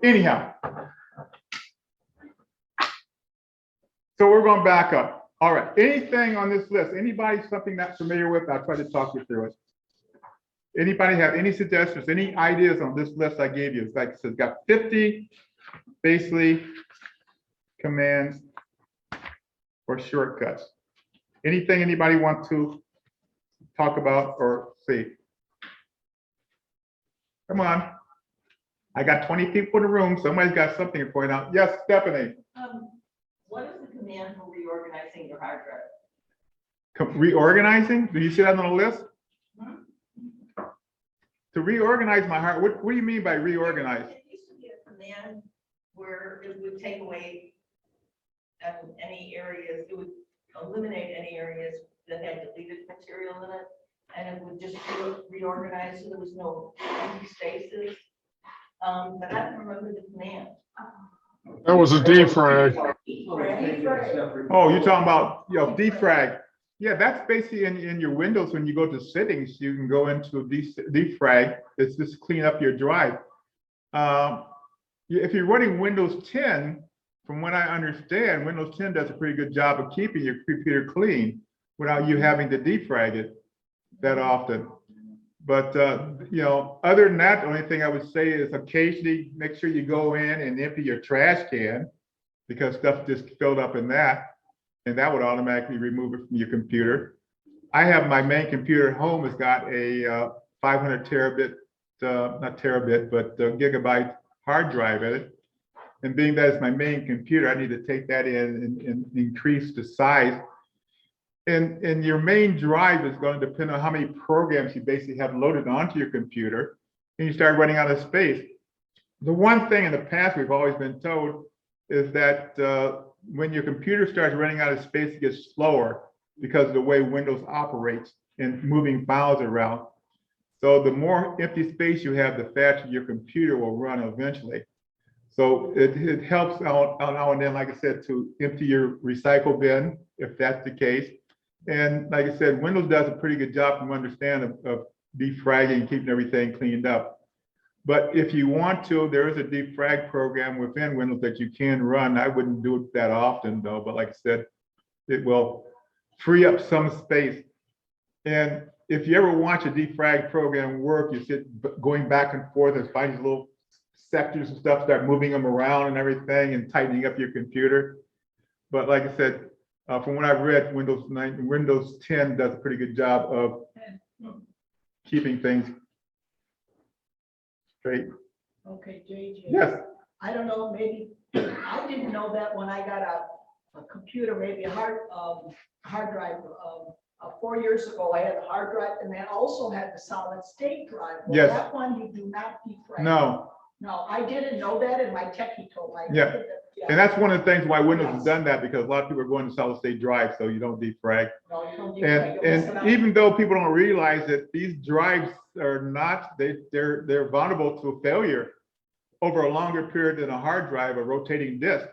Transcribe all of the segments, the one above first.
anyhow, so we're going back up. All right, anything on this list, anybody something not familiar with, I'll try to talk you through it. Anybody have any suggestions, any ideas on this list I gave you? It's like, so it's got 50 basically commands or shortcuts. Anything anybody want to talk about or see? Come on. I got 20 people in the room. Somebody's got something to point out. Yes, Stephanie. What is the command for reorganizing your hard drive? Reorganizing? Do you see that on the list? To reorganize my hard, what do you mean by reorganize? It used to be a command where it would take away any areas, it would eliminate any areas that had deleted material in it, and it would just reorganize so there was no empty spaces. But I don't remember the command. That was a defrag. Oh, you're talking about, defrag. Yeah, that's basically in your Windows. When you go to settings, you can go into defrag. It's just clean up your drive. If you're running Windows 10, from what I understand, Windows 10 does a pretty good job of keeping your computer clean without you having to defrag it that often. But other than that, the only thing I would say is occasionally make sure you go in and empty your trash can, because stuff just filled up in that, and that would automatically remove it from your computer. I have my main computer at home has got a 500 terabit, not terabit, but gigabyte hard drive in it. And being that it's my main computer, I need to take that in and increase the size. And your main drive is going to depend on how many programs you basically have loaded onto your computer, and you start running out of space. The one thing in the past we've always been told is that when your computer starts running out of space, it gets slower because of the way Windows operates and moving files around. So the more empty space you have, the faster your computer will run eventually. So it helps out now and then, like I said, to empty your recycle bin, if that's the case. And like I said, Windows does a pretty good job from understanding of defragging and keeping everything cleaned up. But if you want to, there is a defrag program within Windows that you can run. I wouldn't do it that often though, but like I said, it will free up some space. And if you ever watch a defrag program work, you sit going back and forth and find these little sectors and stuff, start moving them around and everything and tightening up your computer. But like I said, from what I've read, Windows 10 does a pretty good job of keeping things straight. Okay, JJ. Yes. I don't know, maybe, I didn't know that when I got a computer, maybe a hard drive, 4 years ago, I had a hard drive, and they also had the solid state drive. Well, Yes. that one you do not defrag. No. No, I didn't know that, and my techie told me. Yeah. And that's one of the things why Windows has done that, because a lot of people are going to solid state drive, so you don't defrag. No, you don't defrag. And even though people don't realize that these drives are not, they're vulnerable to failure over a longer period than a hard drive, a rotating disk,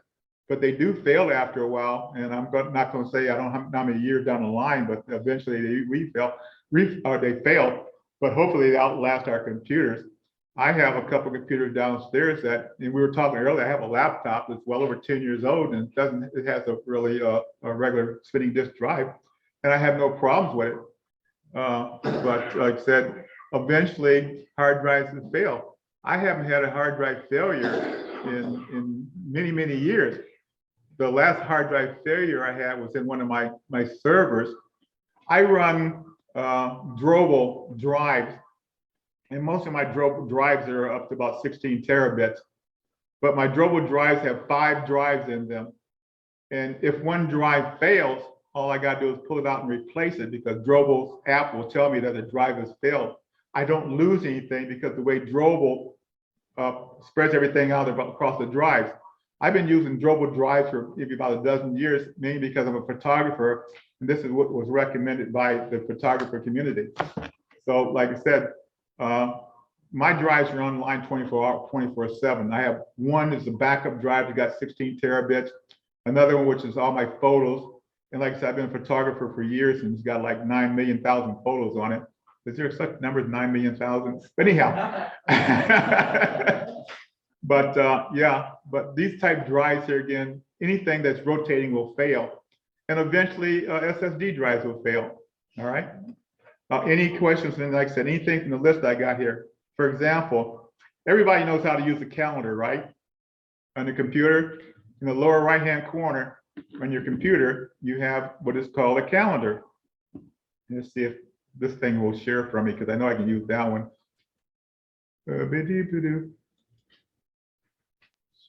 but they do fail after a while. And I'm not going to say I don't know how many years down the line, but eventually they fail, but hopefully they outlast our computers. I have a couple computers downstairs that, and we were talking earlier, I have a laptop that's well over 10 years old, and it has a really a regular spinning disk drive, and I have no problems with it. But like I said, eventually hard drives will fail. I haven't had a hard drive failure in many, many years. The last hard drive failure I had was in one of my servers. I run Drobo drives, and most of my Drobo drives are up to about 16 terabits. But my Drobo drives have 5 drives in them. And if one drive fails, all I got to do is pull it out and replace it, because Drobo's app will tell me that the drive has failed. I don't lose anything because the way Drobo spreads everything out across the drives. I've been using Drobo drives for maybe about a dozen years, mainly because I'm a photographer, and this is what was recommended by the photographer community. So like I said, my drives are online 24/7. I have one is a backup drive that got 16 terabits, another one which is all my photos. And like I said, I've been a photographer for years, and it's got like 9 million photos on it. Is there such number as 9 million? But anyhow, But yeah, but these type drives here again, anything that's rotating will fail. And eventually SSD drives will fail. All right. Any questions? And like I said, anything from the list I got here. For example, everybody knows how to use a calendar, right? On the computer, in the lower right-hand corner on your computer, you have what is called a calendar. Let's see if this thing will share for me, because I know I can use that one.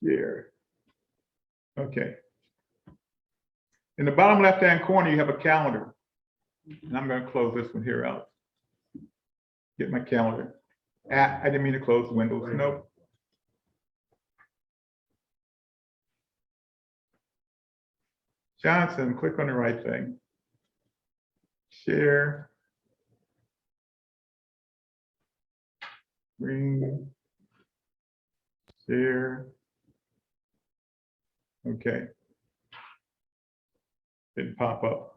Share. Okay. In the bottom left-hand corner, you have a calendar. And I'm going to close this one here out. Get my calendar. I didn't mean to close Windows. Nope. Johnson, click on the right thing. Share. Screen. Share. Okay. Didn't pop up.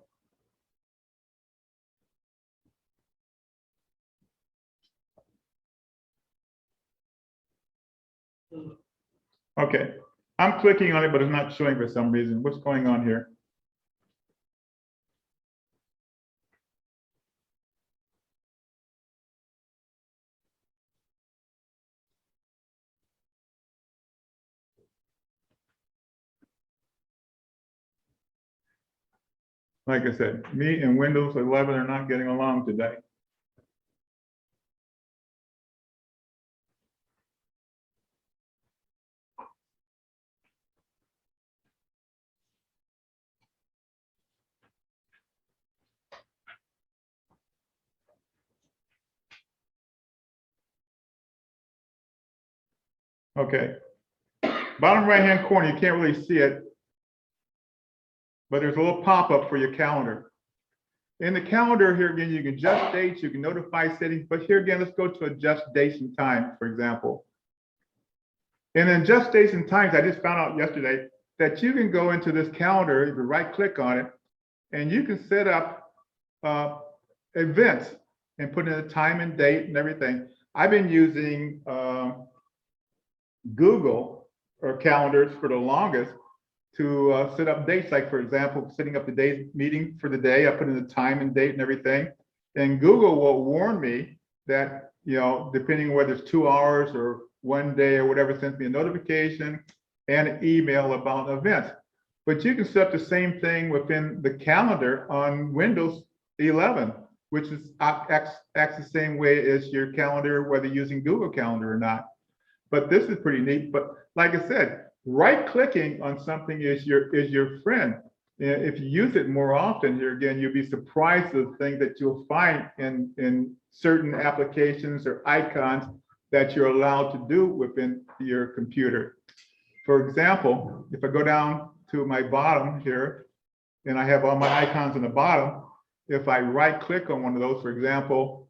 Okay. I'm clicking on it, but it's not showing for some reason. What's going on here? Like I said, me and Windows 11 are not getting along today. Okay. Bottom right-hand corner, you can't really see it, but there's a little pop-up for your calendar. In the calendar here again, you can adjust dates, you can notify settings, but here again, let's go to adjust dates and times, for example. In adjust dates and times, I just found out yesterday that you can go into this calendar, you can right-click on it, and you can set up events and put in a time and date and everything. I've been using Google or calendars for the longest to set up dates. Like for example, setting up the day meeting for the day, I put in the time and date and everything. And Google will warn me that, you know, depending whether it's 2 hours or 1 day or whatever, sends me a notification and an email about an event. But you can set up the same thing within the calendar on Windows 11, which is acts the same way as your calendar, whether you're using Google Calendar or not. But this is pretty neat. But like I said, right-clicking on something is your friend. If you use it more often, here again, you'll be surprised at the things that you'll find in certain applications or icons that you're allowed to do within your computer. For example, if I go down to my bottom here, and I have all my icons on the bottom, if I right-click on one of those, for example,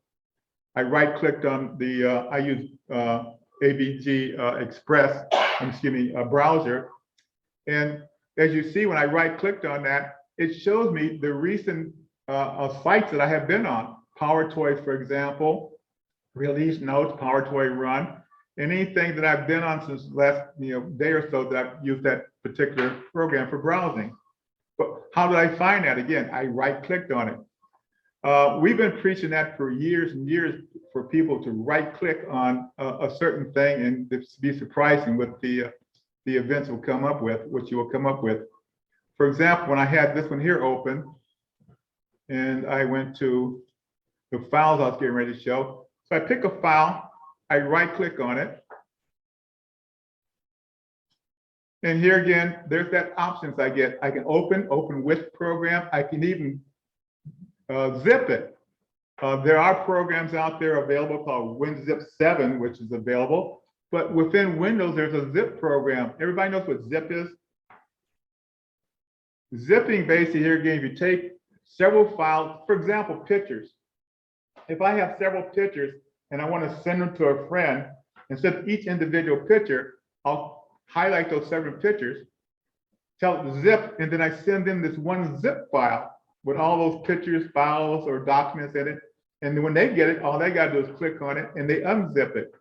I right-clicked on the, I use AVG Express, browser. And as you see, when I right-clicked on that, it shows me the recent sites that I have been on. PowerToys, for example, Release Notes, PowerToy Run, and anything that I've been on since the last day or so that I've used that particular program for browsing. But how did I find that? Again, I right-clicked on it. We've been preaching that for years and years for people to right-click on a certain thing and it's be surprising what the events will come up with, what you will come up with. For example, when I had this one here open and I went to the files I was getting ready to show. So I pick a file, I right-click on it. And here again, there's that options I get. I can open with program. I can even zip it. There are programs out there available called WinZip 7, which is available. But within Windows, there's a zip program. Everybody knows what zip is? Zipping basically here again, if you take several files, for example, pictures. If I have several pictures and I want to send them to a friend, instead of each individual picture, I'll highlight those several pictures, tell it to zip, and then I send them this one zip file with all those pictures, files, or documents in it. And when they get it, all they got to do is click on it and they unzip it.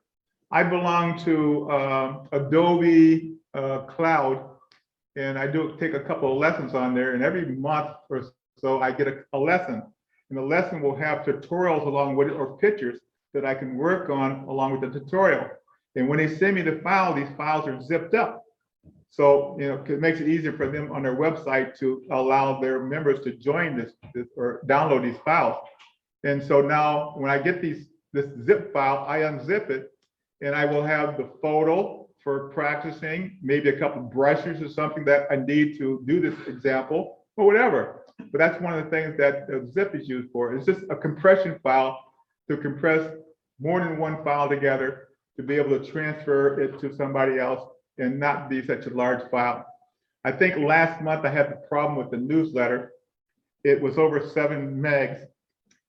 I belong to Adobe Cloud, and I do take a couple of lessons on there, and every month or so I get a lesson. And the lesson will have tutorials along with it or pictures that I can work on along with the tutorial. And when they send me the file, these files are zipped up. So, it makes it easier for them on their website to allow their members to join this or download these files. And so now when I get this zip file, I unzip it and I will have the photo for practicing, maybe a couple of brushes or something that I need to do this example or whatever. But that's one of the things that zip is used for. It's just a compression file to compress more than one file together to be able to transfer it to somebody else and not be such a large file. I think last month I had the problem with the newsletter. It was over 7 megs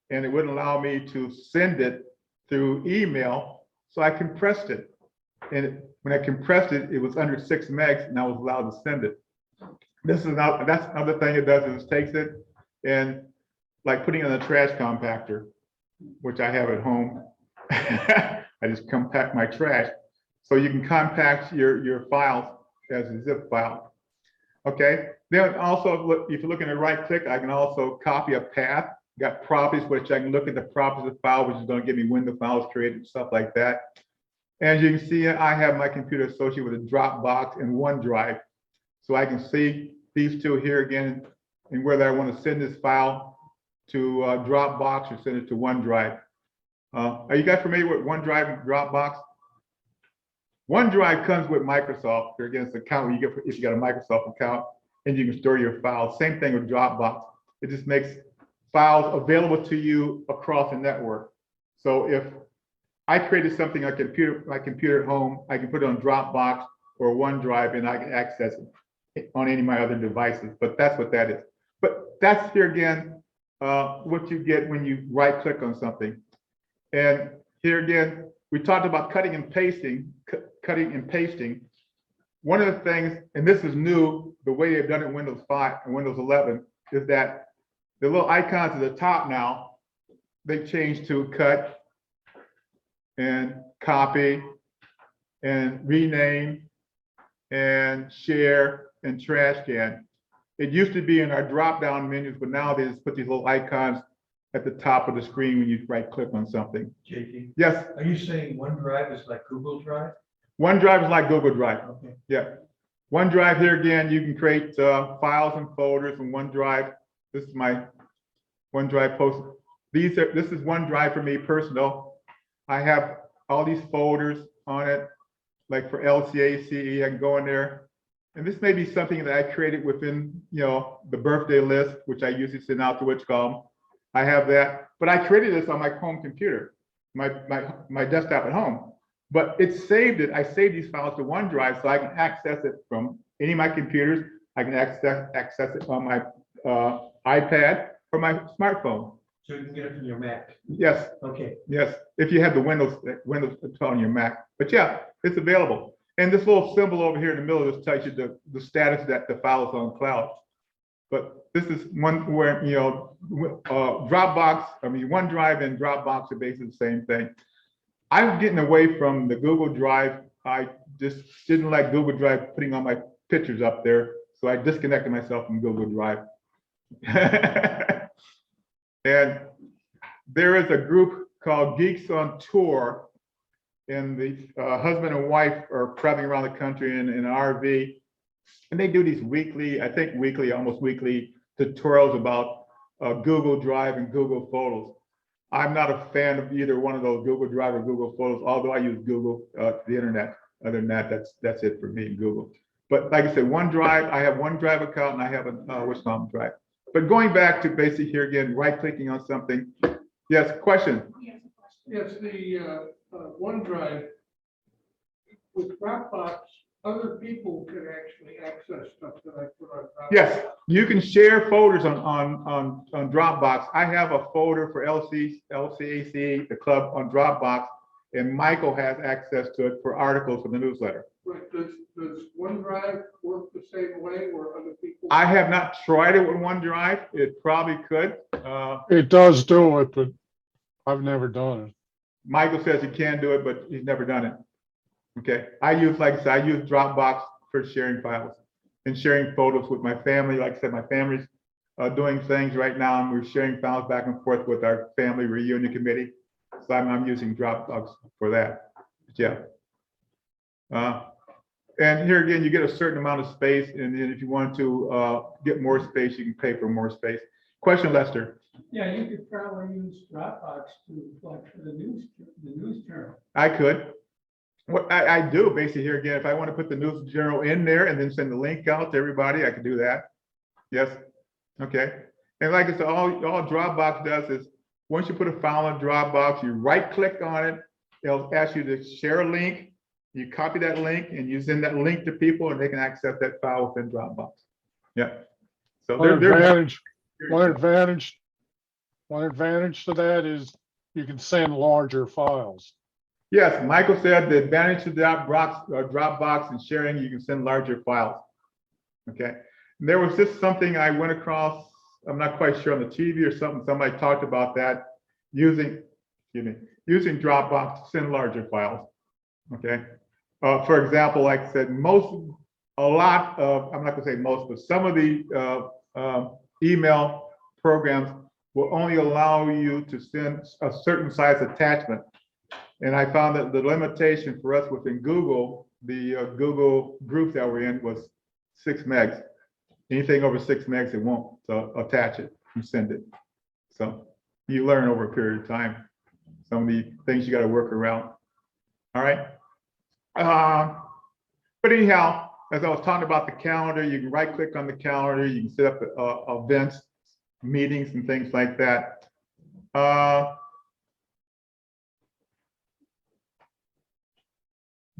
and it wouldn't allow me to send it through email. So I compressed it. And when I compressed it, it was under 6 megs and I was allowed to send it. That's another thing it does is it takes it and like putting it in a trash compactor, which I have at home. I just compact my trash. So you can compact your files as a zip file. Okay, then also, if you're looking at right click, I can also copy a path. Got properties, which I can look at the properties of the file, which is going to give me window files created and stuff like that. And you can see I have my computer associated with a Dropbox and OneDrive. So I can see these two here again, and whether I want to send this file to Dropbox or send it to OneDrive. Are you guys familiar with OneDrive and Dropbox? OneDrive comes with Microsoft. There again, it's an account you get if you got a Microsoft account, and you can store your files. Same thing with Dropbox. It just makes files available to you across the network. So if I created something on my computer at home, I can put it on Dropbox or OneDrive, and I can access it on any of my other devices. But that's what that is. But that's here again what you get when you right-click on something. And here again, we talked about cutting and pasting. One of the things, and this is new, the way they've done it in Windows 5 and Windows 11, is that the little icons at the top now, they changed to cut and copy and rename and share and trash can. It used to be in our drop-down menus, but now they just put these little icons at the top of the screen when you right-click on something. JT, Yes, are you saying OneDrive is like Google Drive? OneDrive is like Google Drive. Okay. Yeah. OneDrive here again, you can create files and folders in OneDrive. This is my OneDrive post. This is OneDrive for me personal. I have all these folders on it, like for LCA, CE, I can go in there. And this may be something that I created within, the birthday list, which I usually send out to Witchcom. I have that, but I created this on my home computer, my desktop at home. But it saved it. I saved these files to OneDrive so I can access it from any of my computers. I can access it on my iPad or my smartphone. So you can get it from your Mac? Yes, Okay. yes. If you have the Windows on your Mac. But yeah, it's available. And this little symbol over here in the middle of this tells you the status that the file is on cloud. But this is one where, OneDrive and Dropbox are basically the same thing. I'm getting away from the Google Drive. I just didn't like Google Drive putting all my pictures up there. So I disconnected myself from Google Drive. And there is a group called Geeks on Tour. And the husband and wife are traveling around the country in an RV. And they do these almost weekly tutorials about Google Drive and Google Photos. I'm not a fan of either one of those, Google Drive or Google Photos, although I use Google, the internet. Other than that, that's it for me, Google. But like I said, OneDrive, I have OneDrive account and I have a Wishcom Drive. But going back to basic here again, right-clicking on something. Yes, question? Yes, the OneDrive with Dropbox, other people can actually access stuff that I put on Dropbox. Yes, you can share folders on Dropbox. I have a folder for LCAC, the club on Dropbox, and Michael has access to it for articles for the newsletter. Right, does OneDrive work the same way where other people? I have not tried it with OneDrive. It probably could. It does do it, but I've never done it. Michael says he can do it, but he's never done it. Okay, I use, like I said, I use Dropbox for sharing files and sharing photos with my family. Like I said, my family's doing things right now, and we're sharing files back and forth with our family reunion committee. So I'm using Dropbox for that. Yeah. And here again, you get a certain amount of space, and then if you want to get more space, you can pay for more space. Question, Lester? Yeah, you could probably use Dropbox to, like, for the news journal. I could. What I do basically here again, if I want to put the news journal in there and then send the link out to everybody, I can do that. Yes. Okay. And like I said, all Dropbox does is once you put a file in Dropbox, you right click on it. It'll ask you to share a link. You copy that link and you send that link to people and they can access that file within Dropbox. Yeah. So One they're advantage to that is you can send larger files. Yes, Michael said the advantage to Dropbox and sharing, you can send larger files. Okay. And there was just something I went across, I'm not quite sure, on the TV or something, somebody talked about that, using Dropbox to send larger files. Okay. For example, like I said, I'm not gonna say most, but some of the email programs will only allow you to send a certain size attachment. And I found that the limitation for us within Google, the Google group that we're in, was 6 megs. Anything over 6 megs, it won't attach it and send it. So you learn over a period of time some of the things you got to work around. All right. But anyhow, as I was talking about the calendar, you can right click on the calendar, you can set up events, meetings, and things like that.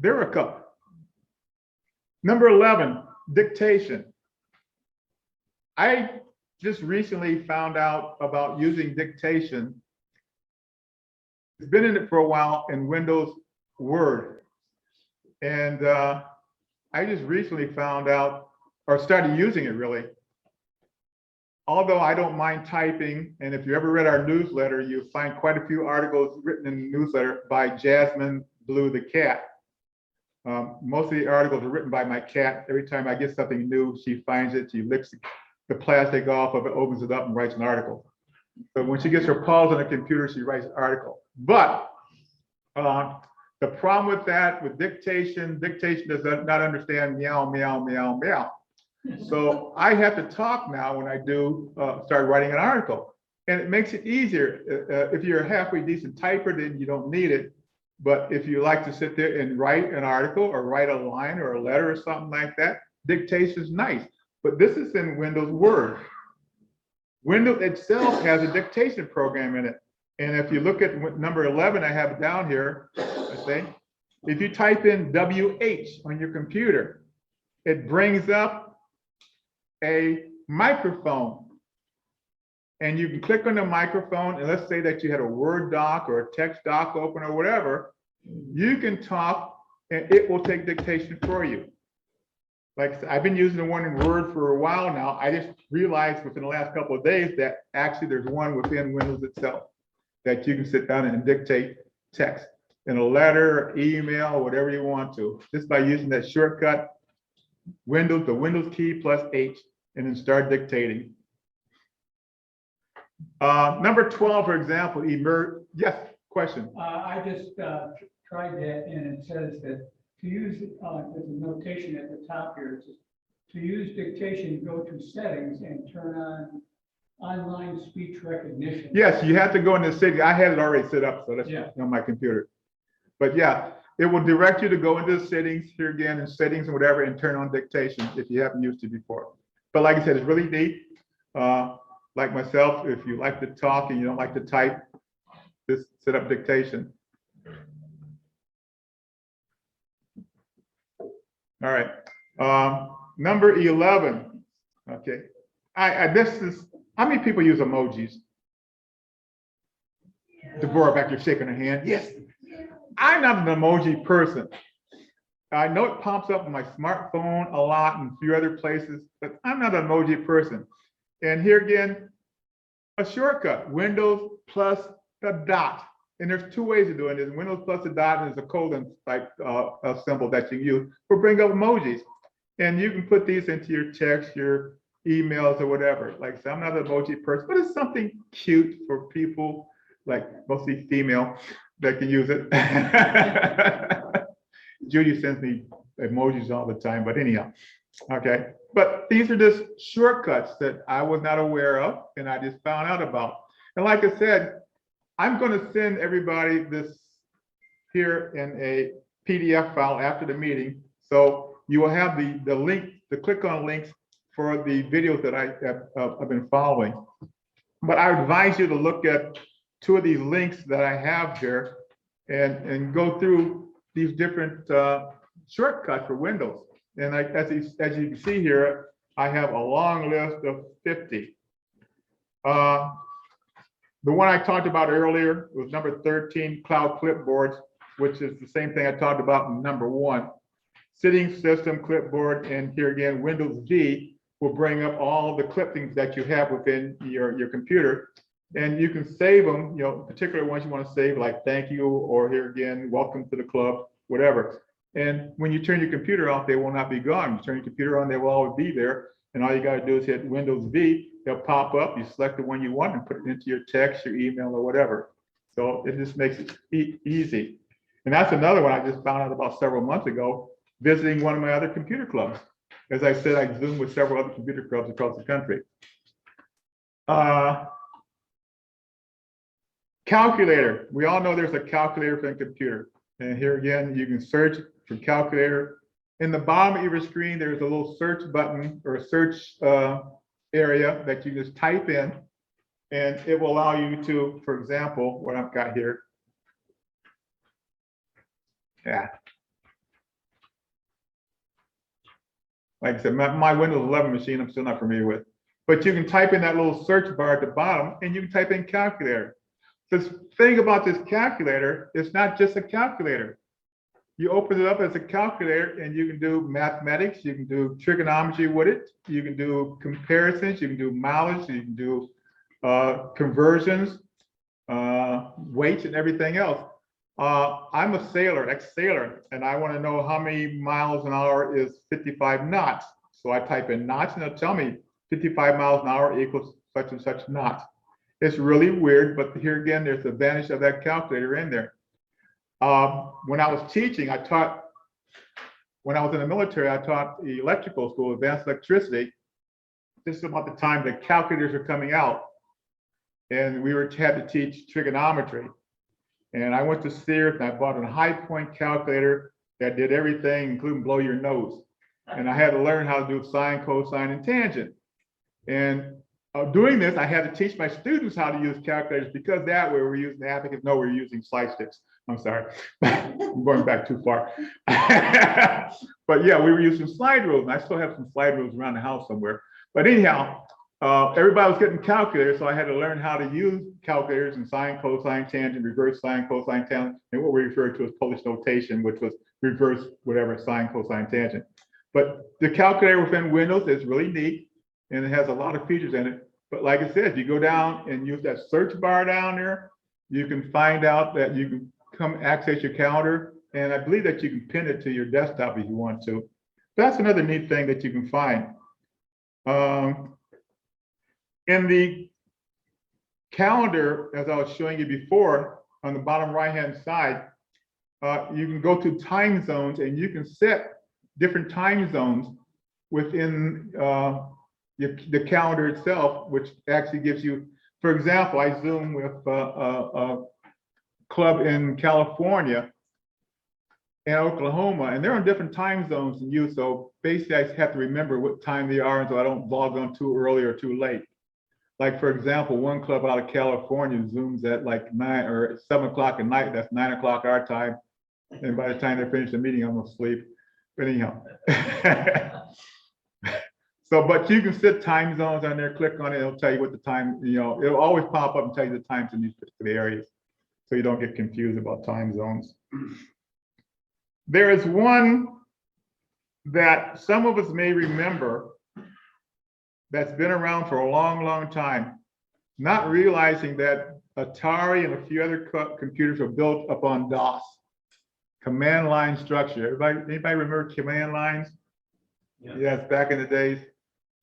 There are a couple. Number 11, dictation. I just recently found out about using dictation. It's been in it for a while in Windows Word. And I just recently found out, or started using it really. Although I don't mind typing, and if you ever read our newsletter, you'll find quite a few articles written in the newsletter by Jasmine Blue the cat. Most of the articles are written by my cat. Every time I get something new, she finds it, she licks the plastic off of it, opens it up, and writes an article. So when she gets her paws on the computer, she writes an article. But the problem with that, with dictation does not understand meow, meow, meow, meow. So I have to talk now when I do start writing an article. And it makes it easier. If you're a halfway decent typer, then you don't need it. But if you like to sit there and write an article or write a line or a letter or something like that, dictation is nice. But this is in Windows Word. Windows itself has a dictation program in it. And if you look at number 11, I have it down here, I say, if you type in WH on your computer, it brings up a microphone. And you can click on the microphone, and let's say that you had a Word doc or a text doc open or whatever, you can talk and it will take dictation for you. Like I said, I've been using the one in Word for a while now. I just realized within the last couple of days that actually there's one within Windows itself that you can sit down and dictate text in a letter, email, whatever you want to, just by using that shortcut, the Windows key plus H, and then start dictating. Number 12, for example, yes, question. I just tried that, and it says that to use, there's a notation at the top here. It says, to use dictation, go to settings and turn on online speech recognition. Yes, you have to go into settings. I had it already set up, so that's Yeah. on my computer. But yeah, it will direct you to go into the settings here again, in settings and whatever, and turn on dictation if you haven't used it before. But like I said, it's really neat. Like myself, if you like to talk and you don't like to type, just set up dictation. All right. Number 11. Okay. This is, how many people use emojis? Deborah back there shaking her hand. Yes. I'm not an emoji person. I know it pops up on my smartphone a lot and a few other places, but I'm not an emoji person. And here again, a shortcut, Windows plus the dot. And there's two ways of doing this. Windows plus a dot, and there's a colon type a symbol that you use for bring up emojis. And you can put these into your text, your emails or whatever. Like I said, I'm not an emoji person, but it's something cute for people, like mostly female, that can use it. Judy sends me emojis all the time, but anyhow, okay. But these are just shortcuts that I was not aware of and I just found out about. And like I said, I'm going to send everybody this here in a PDF file after the meeting. So you will have the link, the click on links for the videos that I have been following. But I advise you to look at two of these links that I have here and go through these different shortcuts for Windows. And as you can see here, I have a long list of 50. The one I talked about earlier was number 13, Cloud Clipboards, which is the same thing I talked about in number 1. Sitting System Clipboard, and here again, Windows V will bring up all the clippings that you have within your computer. And you can save them, particular ones you want to save, like thank you, or here again, welcome to the club, whatever. And when you turn your computer off, they will not be gone. You turn your computer on, they will always be there. And all you got to do is hit Windows V, they'll pop up, you select the one you want and put it into your text, your email, or whatever. So it just makes it easy. And that's another one I just found out about several months ago, visiting one of my other computer clubs. As I said, I Zoom with several other computer clubs across the country. Calculator. We all know there's a calculator for a computer. And here again, you can search for calculator. In the bottom of your screen, there's a little search button or a search area that you just type in, and it will allow you to, for example, what I've got here. Yeah. Like I said, my Windows 11 machine, I'm still not familiar with. But you can type in that little search bar at the bottom, and you can type in calculator. The thing about this calculator, it's not just a calculator. You open it up as a calculator and you can do mathematics, you can do trigonometry with it, you can do comparisons, you can do mileage, you can do conversions, weights and everything else. I'm a sailor, ex-sailor, and I want to know how many miles an hour is 55 knots. So I type in knots and it'll tell me 55 miles an hour equals such and such knots. It's really weird, but here again, there's the advantage of that calculator in there. When I was teaching, when I was in the military, I taught electrical school, advanced electricity. This is about the time that calculators were coming out. And we had to teach trigonometry. And I went to Sears and I bought a high point calculator that did everything, including blow your nose. And I had to learn how to do sine, cosine, and tangent. And doing this, I had to teach my students how to use calculators because that way we're using abacus. No, we're using slide sticks. I'm sorry, I'm going back too far. But yeah, we were using slide rules, and I still have some slide rules around the house somewhere. But anyhow, everybody was getting calculators, so I had to learn how to use calculators and sine, cosine, tangent, reverse sine, cosine, tangent, and what we refer to as Polish notation, which was reverse whatever sine, cosine, tangent. But the calculator within Windows is really neat, and it has a lot of features in it. But like I said, you go down and use that search bar down there, you can find out that you can come access your calendar, and I believe that you can pin it to your desktop if you want to. That's another neat thing that you can find. In the calendar, as I was showing you before, on the bottom right-hand side, you can go to time zones and you can set different time zones within the calendar itself, which actually gives you, for example, I Zoom with a club in California and Oklahoma, and they're on different time zones than you. So basically, I have to remember what time they are, so I don't log on too early or too late. Like for example, one club out of California Zooms at like 9 or 7 o'clock at night. That's 9 o'clock our time, and by the time they finish the meeting, I'm asleep. But anyhow. So, but you can set time zones on there, click on it, it'll tell you what the time, it'll always pop up and tell you the times in these particular areas. So you don't get confused about time zones. There is one that some of us may remember that's been around for a long, long time, not realizing that Atari and a few other computers were built upon DOS, command line structure. Anybody remember command lines? Yeah. Yes, back in the days.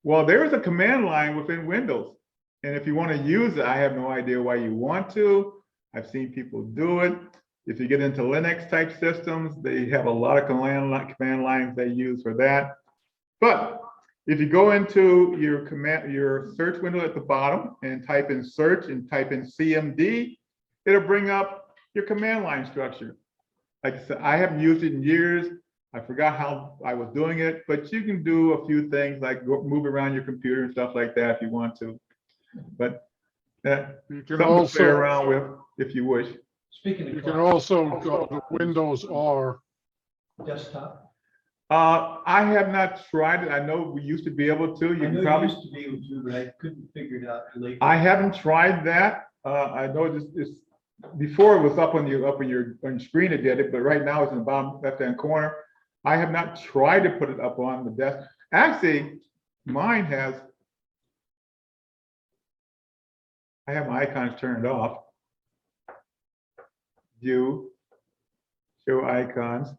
Well, there is a command line within Windows. And if you want to use it, I have no idea why you want to. I've seen people do it. If you get into Linux type systems, they have a lot of command lines they use for that. But if you go into your search window at the bottom and type in search and type in CMD, it'll bring up your command line structure. Like I said, I haven't used it in years. I forgot how I was doing it, but you can do a few things like move around your computer and stuff like that if you want to. But You can something to play also, around with if you wish. Speaking you of can cloud, also go to Windows R. desktop, I have not tried it. I know we used to be able to. I You know can you probably. used to be able to, but I couldn't figure it out lately. I haven't tried that. I know it's before it was up on your screen. It did it, but right now it's in the bottom left-hand corner. I have not tried to put it up on the desk. Actually, mine has. I have my icons turned off. View, show icons.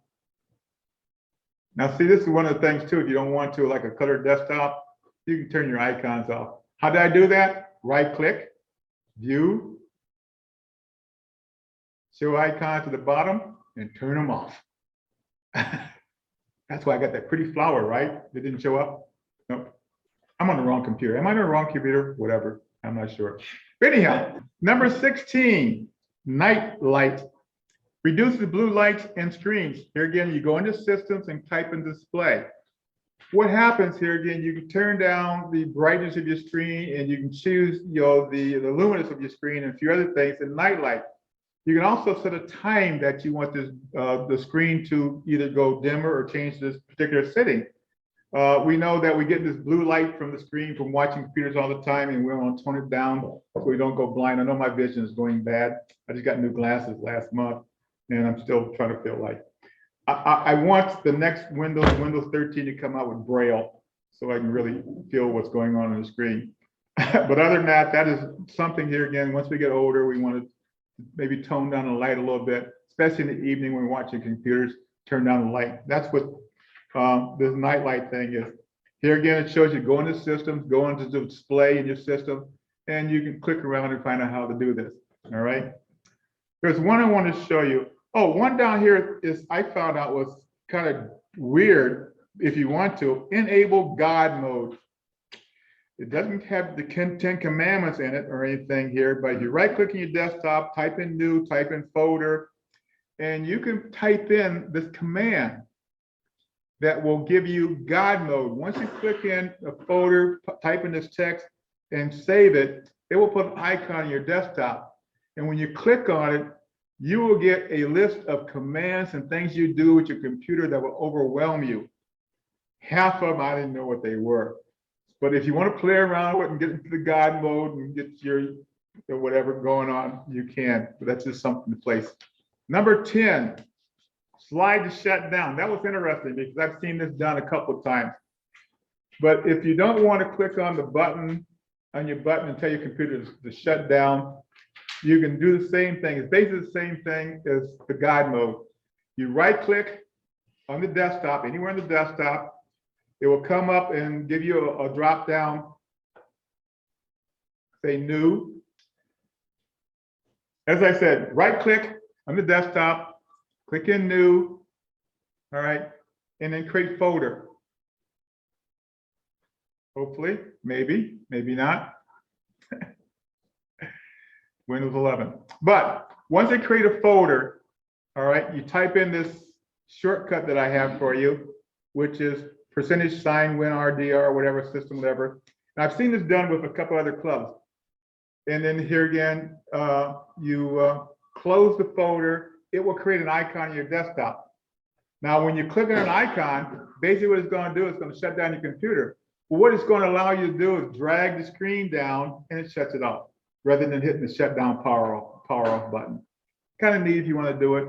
Now, see, this is one of the things too. If you don't want to, like a color desktop, you can turn your icons off. How did I do that? Right click, view, show icons to the bottom, and turn them off. That's why I got that pretty flower, right? It didn't show up. Nope. I'm on the wrong computer. Am I on the wrong computer? Whatever. I'm not sure. Anyhow, number 16, night light. Reduces blue lights and screens. Here again, you go into systems and type in display. What happens here again, you can turn down the brightness of your screen and you can choose the luminance of your screen and a few other things in night light. You can also set a time that you want this the screen to either go dimmer or change this particular setting. We know that we get this blue light from the screen from watching computers all the time, and we want to tone it down so we don't go blind. I know my vision is going bad. I just got new glasses last month, and I'm still trying to feel like. I want the next Windows 13 to come out with Braille so I can really feel what's going on the screen. But other than that, that is something here again. Once we get older, we want to maybe tone down the light a little bit, especially in the evening when we're watching computers, turn down the light. That's what this night light thing is. Here again, it shows you go into systems, go into the display in your system, and you can click around and find out how to do this. All right. There's one I want to show you. Oh, one down here is I found out was kind of weird. If you want to enable God mode, it doesn't have the 10 commandments in it or anything here, but if you right click on your desktop, type in new, type in folder, and you can type in this command that will give you God mode. Once you click in a folder, type in this text and save it, it will put an icon on your desktop. And when you click on it, you will get a list of commands and things you do with your computer that will overwhelm you. Half of them, I didn't know what they were. But if you want to play around with it and get into the God mode and get your whatever going on, you can. But that's just something to place. Number 10, slide to shut down. That was interesting because I've seen this done a couple of times. But if you don't want to click on the button, on your button and tell your computer to shut down, you can do the same thing. It's basically the same thing as the God mode. You right click on the desktop, anywhere on the desktop, it will come up and give you a drop down, say new. As I said, right click on the desktop, click in new, all right, and then create folder. Hopefully, maybe not. Windows 11. But once I create a folder, all right, you type in this shortcut that I have for you, which is %WinRDR, whatever system, whatever. And I've seen this done with a couple other clubs. And then here again, you close the folder, it will create an icon on your desktop. Now, when you click on an icon, basically what it's going to do is going to shut down your computer. Well, what it's going to allow you to do is drag the screen down and it shuts it off, rather than hitting the shutdown power off button. Kind of neat if you want to do it.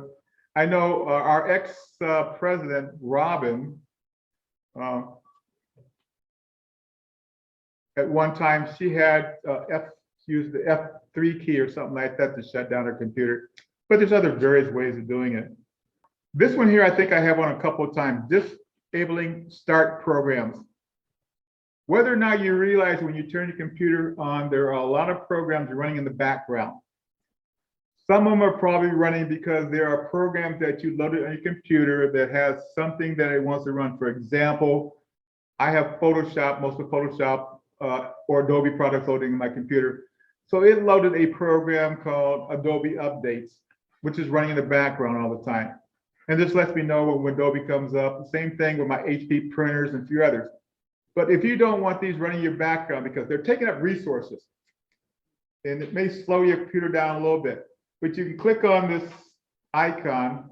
I know our ex-president, Robin, at one time she had use the F3 key or something like that to shut down their computer. But there's other various ways of doing it. This one here, I think I have on a couple of times, disabling start programs. Whether or not you realize when you turn your computer on, there are a lot of programs running in the background. Some of them are probably running because there are programs that you loaded on your computer that has something that it wants to run. For example, I have Photoshop, most of Photoshop or Adobe products loading in my computer. So it loaded a program called Adobe Updates, which is running in the background all the time. And this lets me know when Adobe comes up. Same thing with my HP printers and a few others. But if you don't want these running in your background because they're taking up resources, and it may slow your computer down a little bit, but you can click on this icon,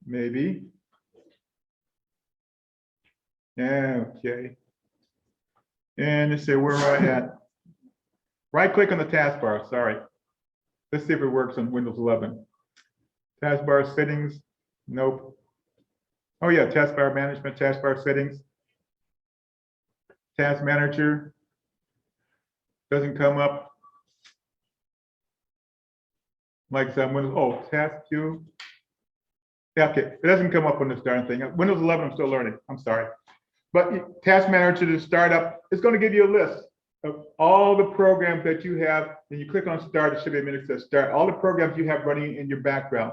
maybe. Okay. And let's see where we're at. Right click on the taskbar, sorry. Let's see if it works on Windows 11. Taskbar settings, nope. Oh yeah, taskbar management, taskbar settings. Task manager, doesn't come up. Like I said, Windows, oh, task queue. Yeah, okay, it doesn't come up on this darn thing. Windows 11, I'm still learning, I'm sorry. But task manager to start up, it's going to give you a list of all the programs that you have. And you click on start, it should be a minute that says start, all the programs you have running in your background.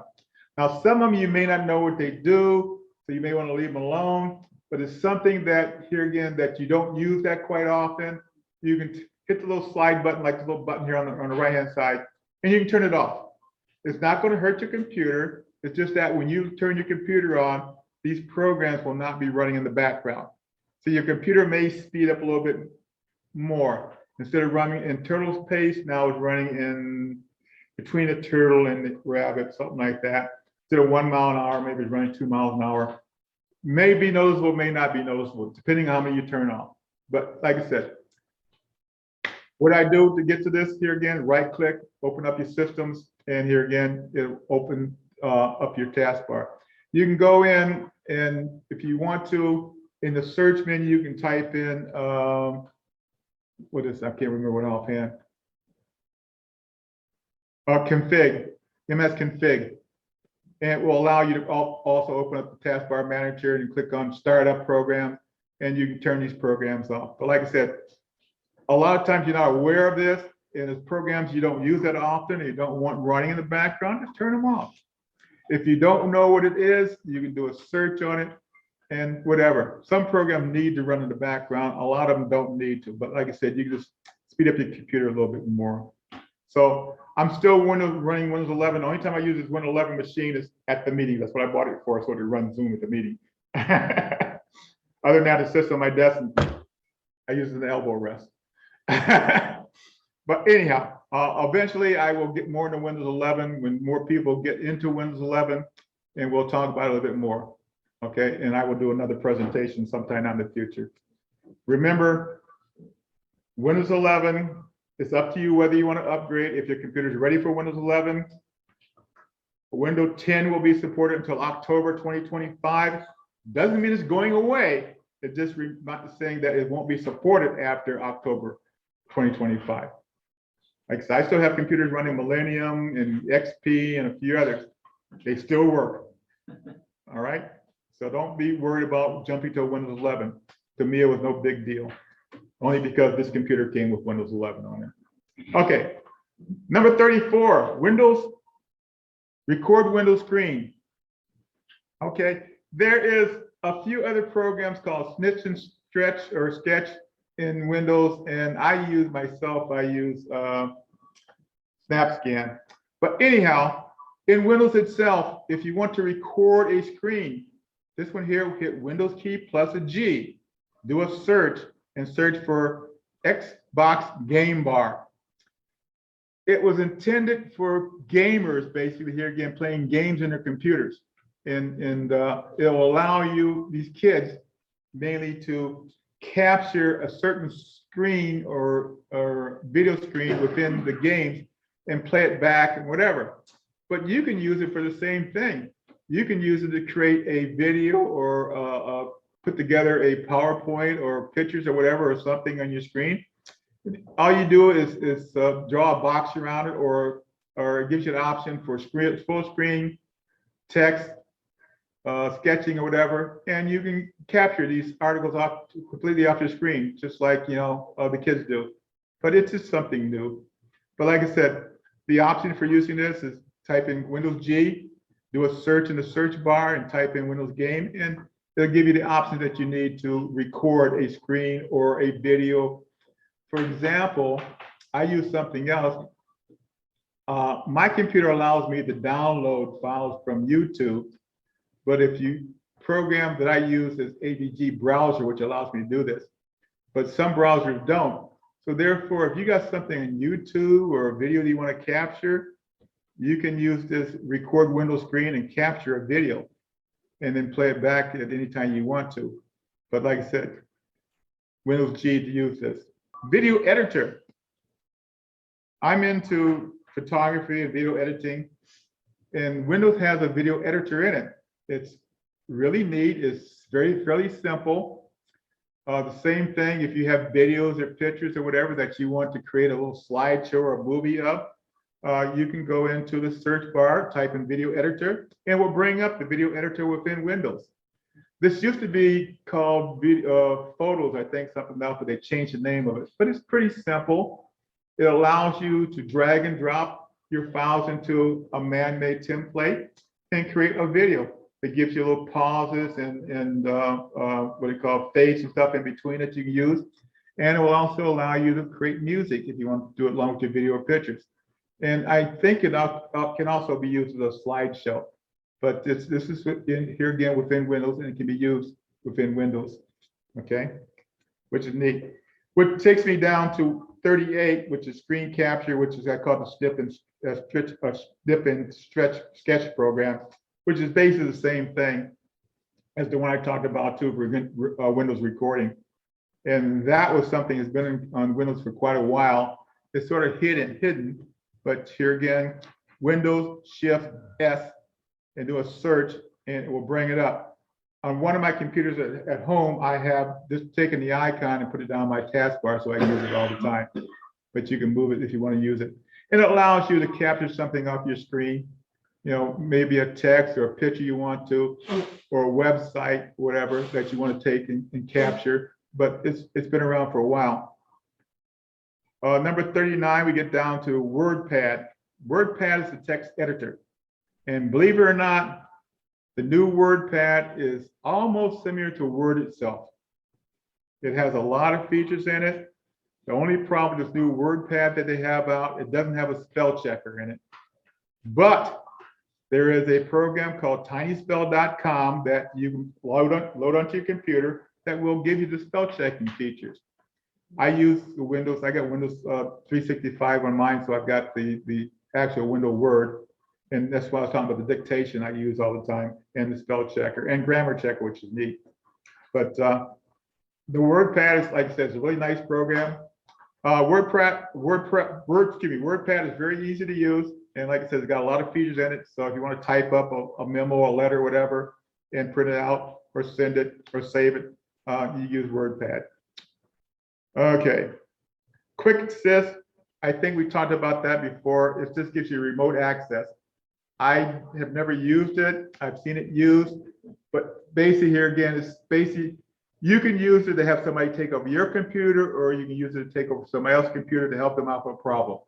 Now, some of them you may not know what they do, so you may want to leave them alone, but it's something that, here again, that you don't use that quite often. You can hit the little slide button, like the little button here on the right-hand side, and you can turn it off. It's not going to hurt your computer. It's just that when you turn your computer on, these programs will not be running in the background. So your computer may speed up a little bit more. Instead of running in turtle's pace, now it's running in between a turtle and the rabbit, something like that. Instead of 1 mile an hour, maybe it's running 2 miles an hour. May be noticeable, may not be noticeable, depending on how many you turn on. But like I said, what I do to get to this here again, right click, open up your systems, and here again, it'll open up your taskbar. You can go in, and if you want to, in the search menu, you can type in, what is, I can't remember what offhand. Config, MS config. And it will allow you to also open up the taskbar manager and click on startup program, and you can turn these programs off. But like I said, a lot of times you're not aware of this, and it's programs you don't use that often, and you don't want running in the background, just turn them off. If you don't know what it is, you can do a search on it and whatever. Some programs need to run in the background. A lot of them don't need to, but like I said, you can just speed up your computer a little bit more. So I'm still running Windows 11. The only time I use this Windows 11 machine is at the meeting. That's what I bought it for, so to run Zoom at the meeting. Other than that, it sits on my desk and I use it as an elbow rest. But anyhow, eventually I will get more into Windows 11 when more people get into Windows 11, and we'll talk about it a little bit more. Okay, and I will do another presentation sometime in the future. Remember, Windows 11, it's up to you whether you want to upgrade. If your computer is ready for Windows 11, Windows 10 will be supported until October 2025. Doesn't mean it's going away. It's just not saying that it won't be supported after October 2025. Like I said, I still have computers running Millennium and XP and a few others. They still work. All right. So don't be worried about jumping to Windows 11. To me, it was no big deal. Only because this computer came with Windows 11 on it. Okay. Number 34, Windows, record Windows screen. Okay. There is a few other programs called Snitch and Stretch or Sketch in Windows, and I use SnapScan. But anyhow, in Windows itself, if you want to record a screen, this one here, hit Windows key plus a G, do a search, and search for Xbox Game Bar. It was intended for gamers, basically, here again, playing games in their computers. And it will allow you, these kids, mainly to capture a certain screen or video screen within the games and play it back and whatever. But you can use it for the same thing. You can use it to create a video or put together a PowerPoint or pictures or whatever or something on your screen. All you do is draw a box around it, or it gives you an option for screen, full screen, text, sketching or whatever, and you can capture these articles off completely off your screen, just like the kids do. But it's just something new. But like I said, the option for using this is type in Windows G, do a search in the search bar, and type in Windows Game, and it'll give you the options that you need to record a screen or a video. For example, I use something else. My computer allows me to download files from YouTube, but if you program that I use is AVG browser, which allows me to do this, but some browsers don't. So therefore, if you got something on YouTube or a video that you want to capture, you can use this record window screen and capture a video and then play it back at any time you want to. But like I said, Windows G to use this. Video editor. I'm into photography and video editing, and Windows has a video editor in it. It's really neat. It's fairly simple. The same thing if you have videos or pictures or whatever that you want to create a little slideshow or a movie of, you can go into the search bar, type in video editor, and we'll bring up the video editor within Windows. This used to be called Photos, I think, something else, but they changed the name of it. But it's pretty simple. It allows you to drag and drop your files into a man-made template and create a video. It gives you little pauses and what do you call fades and stuff in between that you can use. And it will also allow you to create music if you want to do it along with your video or pictures. And I think it can also be used as a slideshow. But this is in here again within Windows, and it can be used within Windows, okay? Which is neat. What takes me down to 38, which is screen capture, which is I call the snip and stretch sketch program, which is basically the same thing as the one I talked about too for Windows recording. And that was something that's been on Windows for quite a while. It's sort of hidden, but here again, Windows Shift S and do a search, and it will bring it up. On one of my computers at home, I have just taken the icon and put it down my taskbar so I can use it all the time. But you can move it if you want to use it. And it allows you to capture something off your screen, maybe a text or a picture you want to, or a website, whatever that you want to take and capture. But it's been around for a while. Number 39, we get down to WordPad. WordPad is the text editor. And believe it or not, the new WordPad is almost similar to Word itself. It has a lot of features in it. The only problem with this new WordPad that they have out, it doesn't have a spell checker in it. But there is a program called tinyspell.com that you can load onto your computer that will give you the spell checking features. I use the Windows, I got Windows 365 on mine, so I've got the actual Windows Word. And that's why I was talking about the dictation I use all the time, and the spell checker and grammar checker, which is neat. But the WordPad is, like I said, it's a really nice program. WordPad is very easy to use. And like I said, it's got a lot of features in it. So if you want to type up a memo, a letter, whatever, and print it out or send it or save it, you use WordPad. Okay. Quick Assist. I think we talked about that before. It just gives you remote access. I have never used it. I've seen it used, but basically here again, it's basically, you can use it to have somebody take over your computer, or you can use it to take over somebody else's computer to help them out with a problem.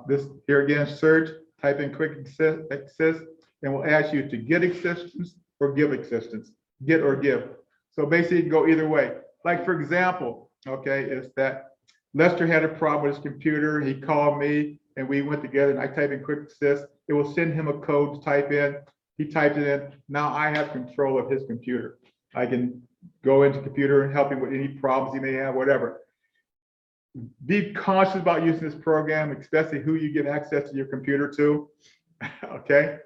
This here again, search, type in Quick Assist, and we'll ask you to get assistance or give assistance, get or give. So basically, you can go either way. Like for example, okay, it's that Lester had a problem with his computer. He called me, and we went together, and I typed in Quick Assist. It will send him a code to type in. He typed it in. Now I have control of his computer. I can go into the computer and help him with any problems he may have, whatever. Be cautious about using this program, especially who you give access to your computer to. Okay,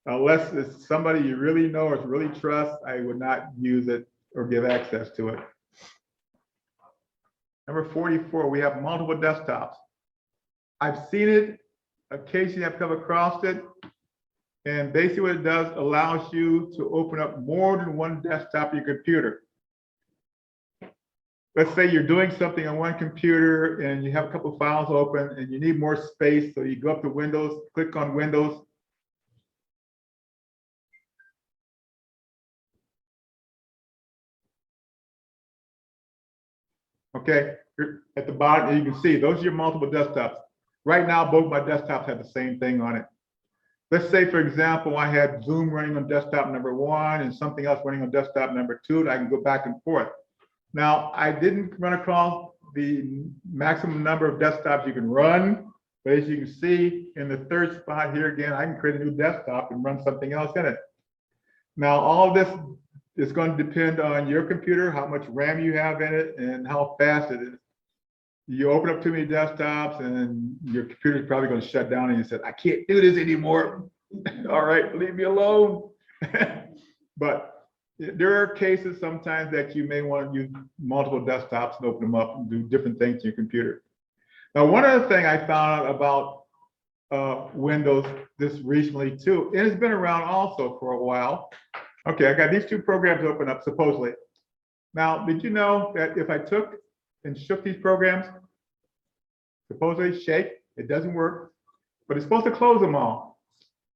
unless it's somebody you really know or really trust, I would not use it or give access to it. Number 44, we have multiple desktops. I've seen it, occasionally I've come across it, and basically what it does allows you to open up more than one desktop of your computer. let's say you're doing something on one computer and you have a couple of files open and you need more space. So you go up to Windows, click on Windows. Okay, here at the bottom, you can see those are your multiple desktops. Right now, both my desktops have the same thing on it. Let's say, for example, I had Zoom running on desktop number 1 and something else running on desktop number 2, and I can go back and forth. Now, I didn't run across the maximum number of desktops you can run, but as you can see in the third spot here again, I can create a new desktop and run something else in it. Now, all of this is going to depend on your computer, how much RAM you have in it, and how fast it is. You open up too many desktops and your computer is probably going to shut down and you said, I can't do this anymore. All right, leave me alone. But there are cases sometimes that you may want to use multiple desktops and open them up and do different things to your computer. Now, one other thing I found out about Windows this recently too, and it's been around also for a while. Okay, I got these 2 programs open up supposedly. Now, did you know that if I took and shook these programs, supposedly shake, it doesn't work, but it's supposed to close them all.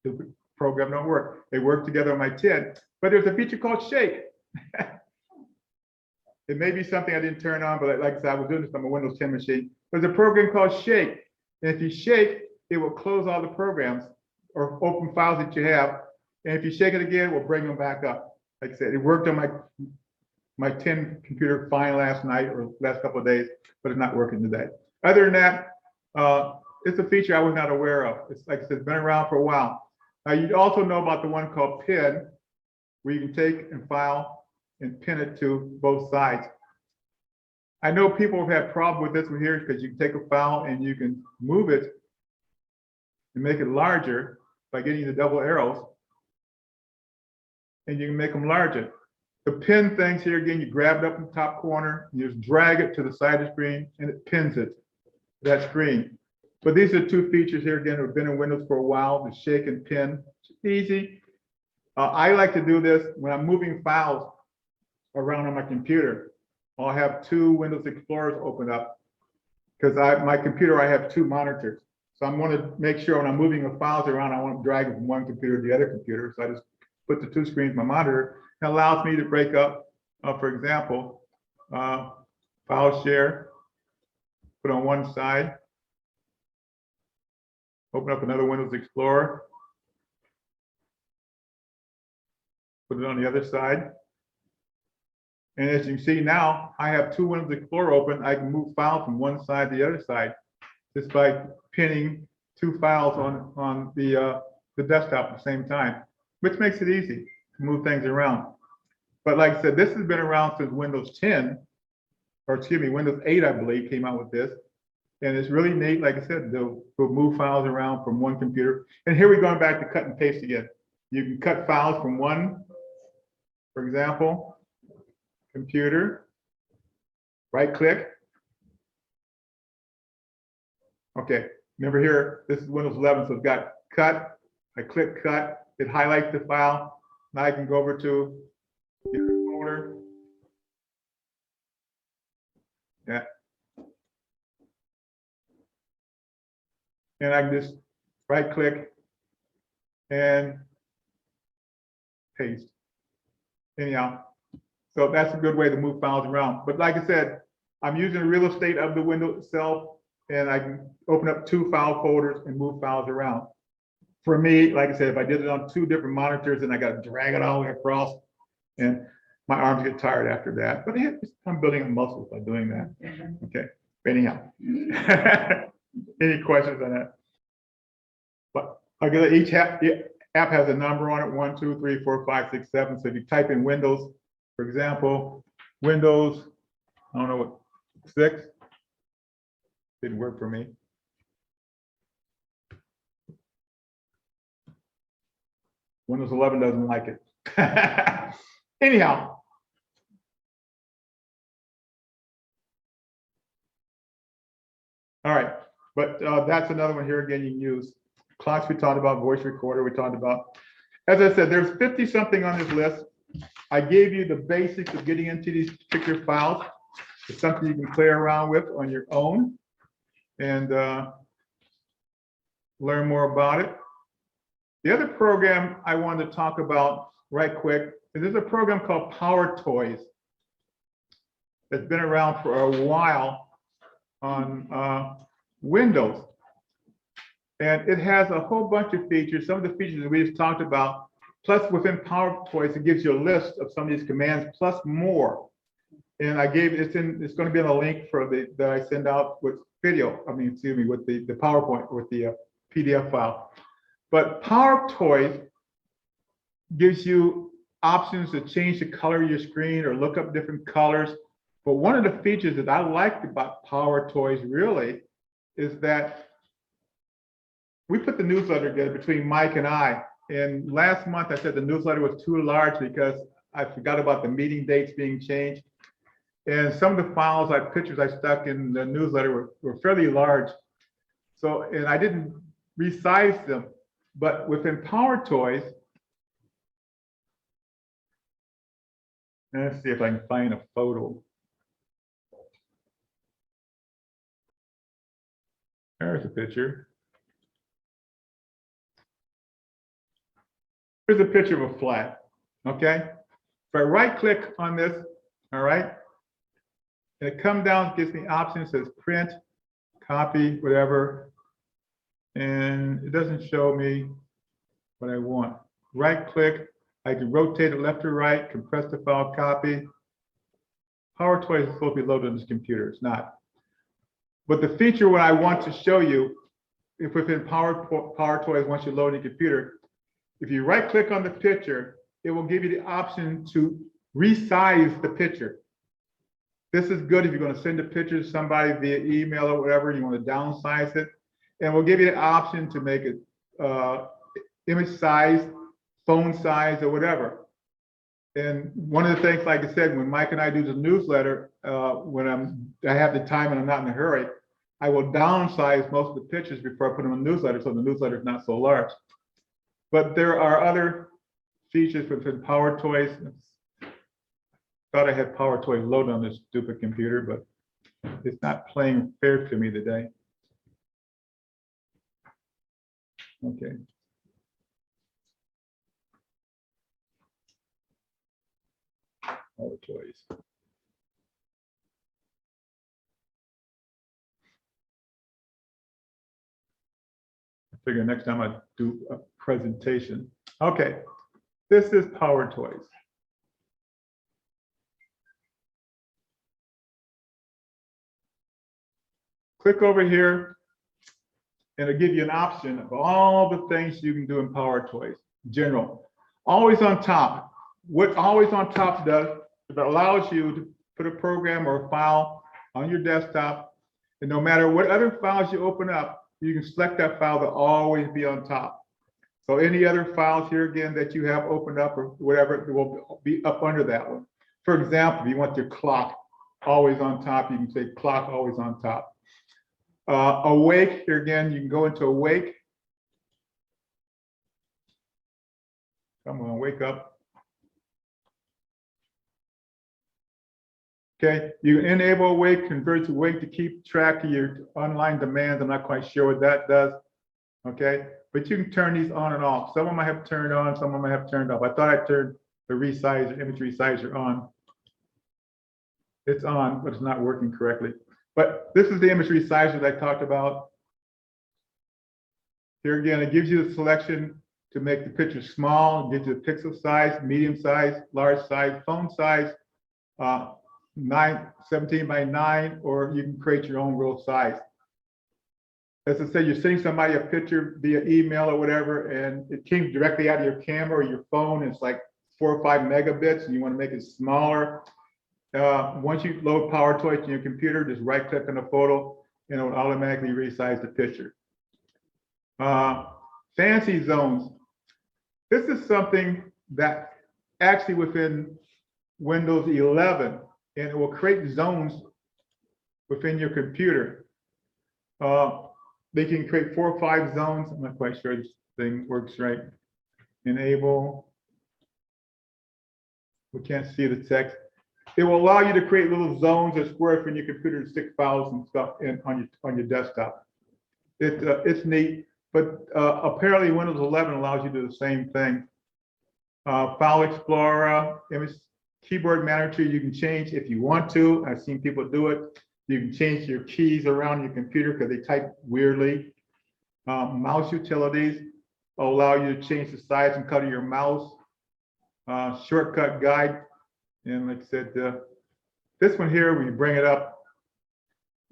The program don't work. They work together on my 10, but there's a feature called shake. It may be something I didn't turn on, but like I said, I was doing this on my Windows 10 machine. There's a program called shake. And if you shake, it will close all the programs or open files that you have. And if you shake it again, we'll bring them back up. Like I said, it worked on my 10 computer fine last night or last couple of days, but it's not working today. Other than that, it's a feature I was not aware of. It's like I said, it's been around for a while. Now you also know about the one called pin, where you can take and file and pin it to both sides. I know people have had problems with this one here because you can take a file and you can move it and make it larger by getting the double arrows, and you can make them larger. The pin things here, again, you grab it up in the top corner, you just drag it to the side of the screen, and it pins it to that screen. But these are 2 features here, again, that have been in Windows for a while, the shake and pin. It's easy. I like to do this when I'm moving files around on my computer. I'll have 2 Windows Explorers open up, because my computer, I have 2 monitors. So I'm going to make sure when I'm moving the files around, I want to drag it from one computer to the other computer. So I just put the 2 screens, my monitor. It allows me to break up, for example, file share, put on one side, open up another Windows Explorer, put it on the other side. And as you can see now, I have 2 Windows Explorer open. I can move files from one side to the other side just by pinning 2 files on the desktop at the same time, which makes it easy to move things around. But like I said, this has been around since Windows 10, or excuse me, Windows 8, I believe, came out with this. And it's really neat. Like I said, they'll move files around from one computer. And here we're going back to cut and paste again. You can cut files from one, for example, computer, right click. Okay, remember here, this is Windows 11, so it's got cut. I click cut, it highlights the file. Now I can go over to the folder. Yeah. And I can just right click and paste. Anyhow, so that's a good way to move files around. But like I said, I'm using the real estate of the window itself, and I can open up 2 file folders and move files around. For me, like I said, if I did it on 2 different monitors and I got to drag it all the way across, and my arms get tired after that. But I'm building a muscle by doing that. Okay. Anyhow, any questions on that? But I guess each app has a number on it: 1, 2, 3, 4, 5, 6, 7. So if you type in Windows, for example, Windows, I don't know what, 6, didn't work for me. Windows 11 doesn't like it. Anyhow. All right, but that's another one here again you can use. Clocks we talked about, voice recorder we talked about. As I said, there's 50 something on this list. I gave you the basics of getting into these particular files. It's something you can play around with on your own and learn more about it. The other program I wanted to talk about right quick is there's a program called Power Toys that's been around for a while on Windows. And it has a whole bunch of features, some of the features that we just talked about, plus within Power Toys, it gives you a list of some of these commands, plus more. And I gave, it's going to be in a link for that I send out with video, excuse me, with the PowerPoint, with the PDF file. But Power Toys gives you options to change the color of your screen or look up different colors. But one of the features that I liked about Power Toys really is that we put the newsletter together between Mike and I. And last month I said the newsletter was too large because I forgot about the meeting dates being changed. And some of the files, like pictures I stuck in the newsletter were fairly large. So, and I didn't resize them. But within Power Toys, let's see if I can find a photo. There's a picture. Here's a picture of a flag, okay? If I right click on this, all right, and it comes down, gives me options, says print, copy, whatever, and it doesn't show me what I want. Right click, I can rotate it left or right, compress the file, copy. Power Toys is supposed to be loaded on this computer, it's not. But the feature what I want to show you, if within Power Toys, once you load the computer, if you right click on the picture, it will give you the option to resize the picture. This is good if you're going to send a picture to somebody via email or whatever, you want to downsize it. And we'll give you the option to make it image size, phone size, or whatever. And one of the things, like I said, when Mike and I do the newsletter, when I have the time and I'm not in a hurry, I will downsize most of the pictures before I put them in the newsletter, so the newsletter is not so large. But there are other features within Power Toys. Thought I had Power Toys loaded on this stupid computer, but it's not playing fair to me today. Okay. Power Toys. I figure next time I do a presentation. Okay, this is Power Toys. Click over here and it'll give you an option of all the things you can do in Power Toys. General, always on top. What always on top does, it allows you to put a program or a file on your desktop, and no matter what other files you open up, you can select that file to always be on top. So any other files here again that you have opened up or whatever, it will be up under that one. For example, if you want your clock always on top, you can say clock always on top. Awake, here again, you can go into awake. Come on, wake up. Okay, you can enable awake, convert to awake to keep track of your online demands. I'm not quite sure what that does. Okay, but you can turn these on and off. Some of them I have turned on, some of them I have turned off. I thought I turned the resizer, image resizer on. It's on, but it's not working correctly. But this is the image resizer that I talked about. Here again, it gives you the selection to make the picture small, gives you the pixel size, medium size, large size, phone size, 17 by 9, or you can create your own real size. As I said, you're sending somebody a picture via email or whatever, and it came directly out of your camera or your phone. It's like 4 or 5 megabits, and you want to make it smaller. Once you load Power Toys to your computer, just right click on the photo and it will automatically resize the picture. Fancy zones. This is something that actually within Windows 11, and it will create zones within your computer. They can create 4 or 5 zones. I'm not quite sure this thing works right. Enable. We can't see the text. it will allow you to create little zones or squares in your computer to stick files and stuff in on your desktop. It's neat, but apparently Windows 11 allows you to do the same thing. File Explorer, image keyboard manager, you can change if you want to. I've seen people do it. You can change your keys around your computer because they type weirdly. Mouse utilities will allow you to change the size and color of your mouse. Shortcut guide. And like I said, this one here, when you bring it up,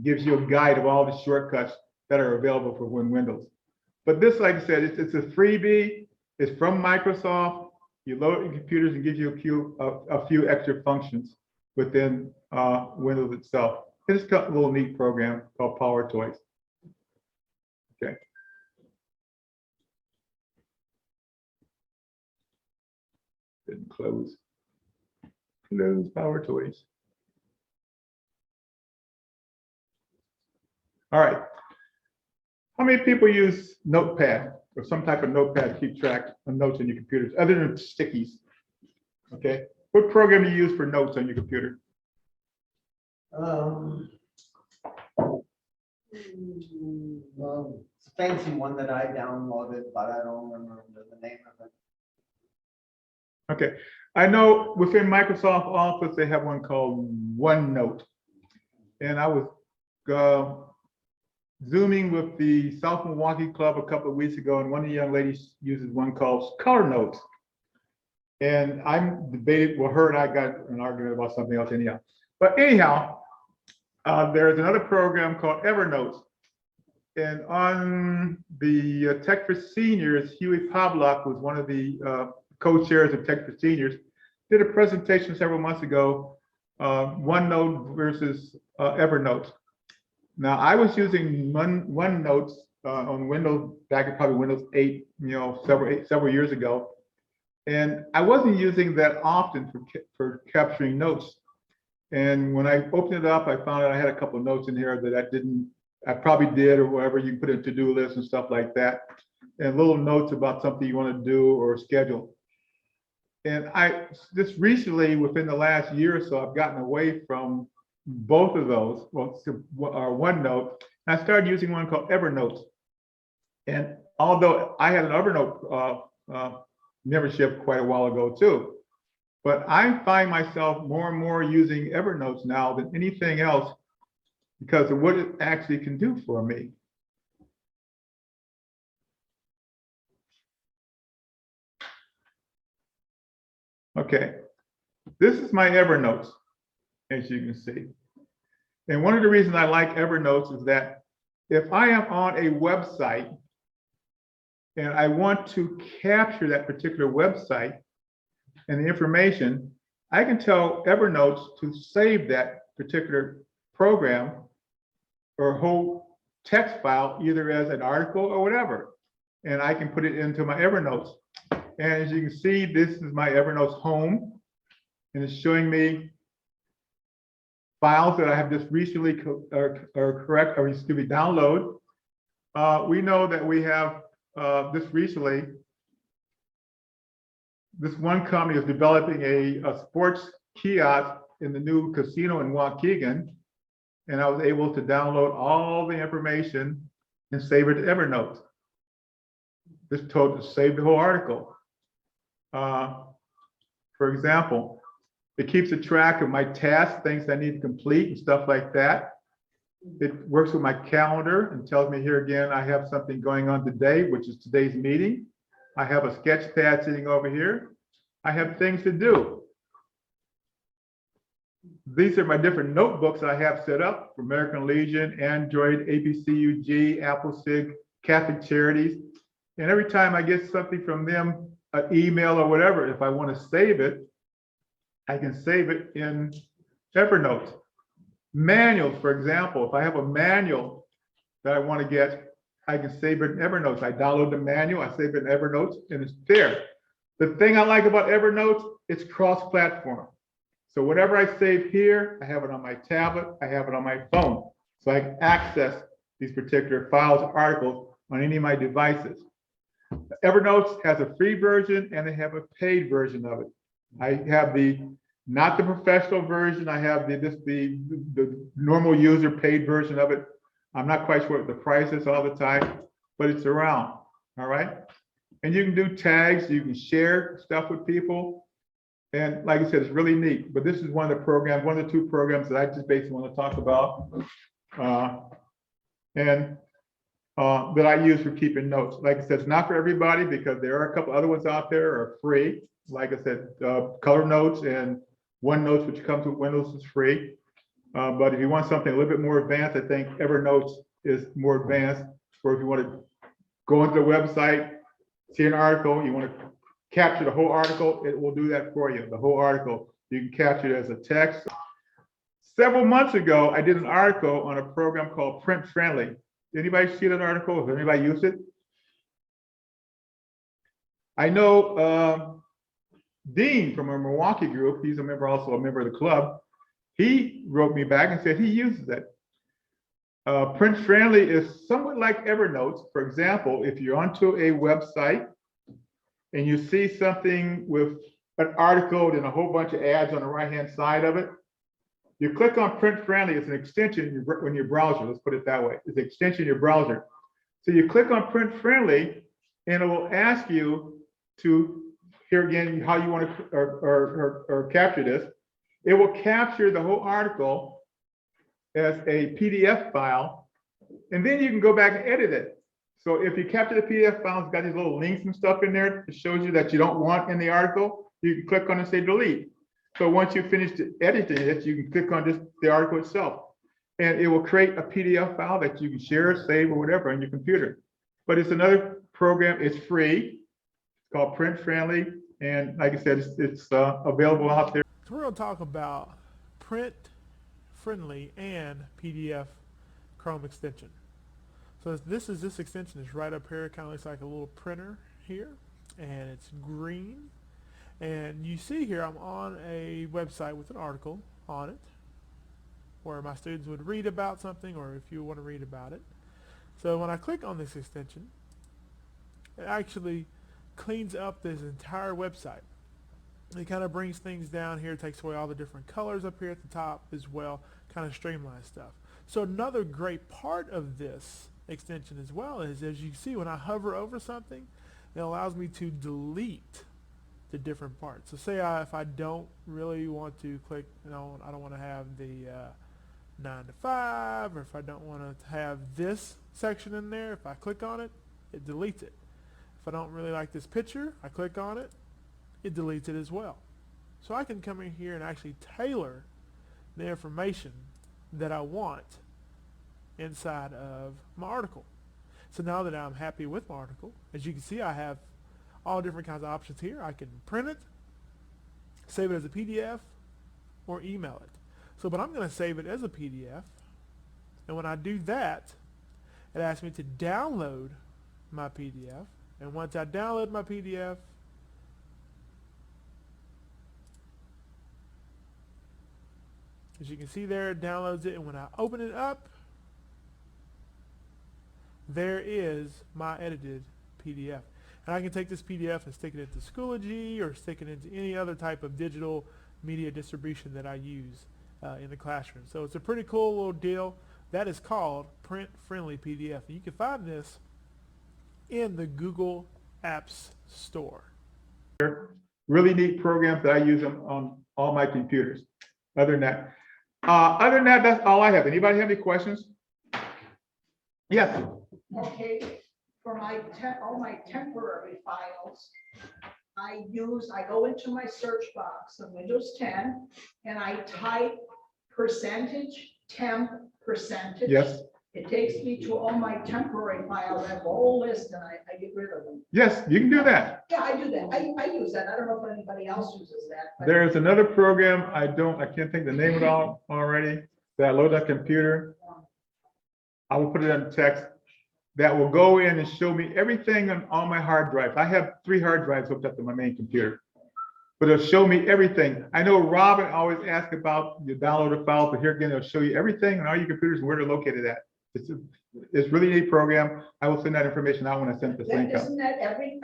gives you a guide of all the shortcuts that are available for Windows. But this, like I said, it's a freebie. It's from Microsoft. You load it in computers and gives you a few extra functions within Windows itself. It's got a little neat program called PowerToys. Okay. Didn't close. Close PowerToys. All right. How many people use Notepad or some type of notepad to keep track of notes on your computers other than stickies? Okay. What program do you use for notes on your computer? Well, it's a fancy one that I downloaded, but I don't remember the name of it. Okay. I know within Microsoft Office, they have one called OneNote. And I was Zooming with the South Milwaukee Club a couple of weeks ago, and one of the young ladies uses one called Color Notes. And I'm debated, well, her and I got an argument about something else anyhow. But anyhow, there's another program called Evernote. And on the Tech for Seniors, Huey Pavlak was one of the co-chairs of Tech for Seniors, did a presentation several months ago, OneNote versus Evernote. Now, I was using OneNote on Windows back at probably Windows 8, several years ago, and I wasn't using that often for capturing notes. And when I opened it up, I found out I had a couple of notes in here that I probably did, or whatever. You can put in to-do lists and stuff like that, and little notes about something you want to do or schedule. And just recently, within the last year or so, I've gotten away from both of those, OneNote, and I started using one called Evernote. And although I had an Evernote membership quite a while ago too, but I find myself more and more using Evernote now than anything else because of what it actually can do for me. Okay, this is my Evernote, as you can see. And one of the reasons I like Evernote is that if I am on a website and I want to capture that particular website and the information, I can tell Evernote to save that particular program or whole text file either as an article or whatever. And I can put it into my Evernote. And as you can see, this is my Evernote home, and it's showing me files that I have just recently download. We know that we have this recently, this one company is developing a sports kiosk in the new casino in Waukegan, and I was able to download all the information and save it to Evernote. This told to save the whole article. For example, it keeps a track of my tasks, things I need to complete and stuff like that. It works with my calendar and tells me here again, I have something going on today, which is today's meeting. I have a sketch pad sitting over here. I have things to do. These are my different notebooks I have set up for American Legion, Android, APCUG, AppleSig, Catholic Charities. And every time I get something from them, an email or whatever, if I want to save it, I can save it in Evernote. Manuals, for example, if I have a manual that I want to get, I can save it in Evernote. I download the manual, I save it in Evernote, and it's there. The thing I like about Evernote, it's cross-platform. So whatever I save here, I have it on my tablet, I have it on my phone. So I can access these particular files or articles on any of my devices. Evernote has a free version and they have a paid version of it. I have the not the professional version. I have the normal user paid version of it. I'm not quite sure what the price is all the time, but it's around, all right? And you can do tags, you can share stuff with people. And like I said, it's really neat, but this is one of the programs, one of the two programs that I just basically want to talk about. That I use for keeping notes. Like I said, it's not for everybody because there are a couple other ones out there are free. Like I said, Color Notes and OneNote, which comes with Windows, is free. But if you want something a little bit more advanced, I think Evernote is more advanced. Or if you want to go into the website, see an article, you want to capture the whole article, it will do that for you. The whole article, you can capture it as a text. Several months ago, I did an article on a program called Print Friendly. Anybody see that article? Has anybody used it? I know Dean from a Milwaukee group, he's a member, also a member of the club. He wrote me back and said he uses it. Print Friendly is somewhat like Evernote. For example, if you're onto a website and you see something with an article and a whole bunch of ads on the right-hand side of it, you click on Print Friendly. It's an extension in your browser. Let's put it that way. It's an extension in your browser. So you click on Print Friendly, and it will ask you to, here again, how you want to or capture this. It will capture the whole article as a PDF file, and then you can go back and edit it. So if you capture the PDF file, it's got these little links and stuff in there. It shows you that you don't want in the article. You can click on it and say delete. So once you finish editing it, you can click on just the article itself, and it will create a PDF file that you can share, save, or whatever on your computer. But it's another program. It's free. It's called Print Friendly, and like I said, it's available out there. So we're going to talk about Print Friendly and PDF Chrome extension. So this extension is right up here. It kind of looks like a little printer here, and it's green. And you see here, I'm on a website with an article on it where my students would read about something, or if you want to read about it. So when I click on this extension, it actually cleans up this entire website. It kind of brings things down here, takes away all the different colors up here at the top as well, kind of streamlines stuff. So another great part of this extension as well is, as you see, when I hover over something, it allows me to delete the different parts. So say if I don't really want to click, I don't want to have the 9 to 5, or if I don't want to have this section in there, if I click on it, it deletes it. If I don't really like this picture, I click on it, it deletes it as well. So I can come in here and actually tailor the information that I want inside of my article. So now that I'm happy with my article, as you can see, I have all different kinds of options here. I can print it, save it as a PDF, or email it. So, but I'm going to save it as a PDF, and when I do that, it asks me to download my PDF, and once I download my PDF, as you can see there, it downloads it, and when I open it up, there is my edited PDF. And I can take this PDF and stick it into Schoology or stick it into any other type of digital media distribution that I use in the classroom. So it's a pretty cool little deal. That is called Print Friendly PDF. And you can find this in the Google Apps Store. Really neat programs that I use on all my computers. Other than that, that's all I have. Anybody have any questions? Yes. Okay, for all my temporary files, I go into my search box on Windows 10 and I type %temp %. Yes. It takes me to all my temporary files. I have a whole list and I get rid of them. Yes, you can do that. Yeah, I do that. I use that. I don't know if anybody else uses that. but- There's another program, I can't think the name of it all already, that I load that computer. I will put it in text, that will go in and show me everything on all my hard drives. I have 3 hard drives hooked up to my main computer, but it'll show me everything. I know Robin always asks about your downloaded files, but here again, it'll show you everything on all your computers and where they're located at. It's really neat program. I will send that information out when I send the link out. Isn't that everything?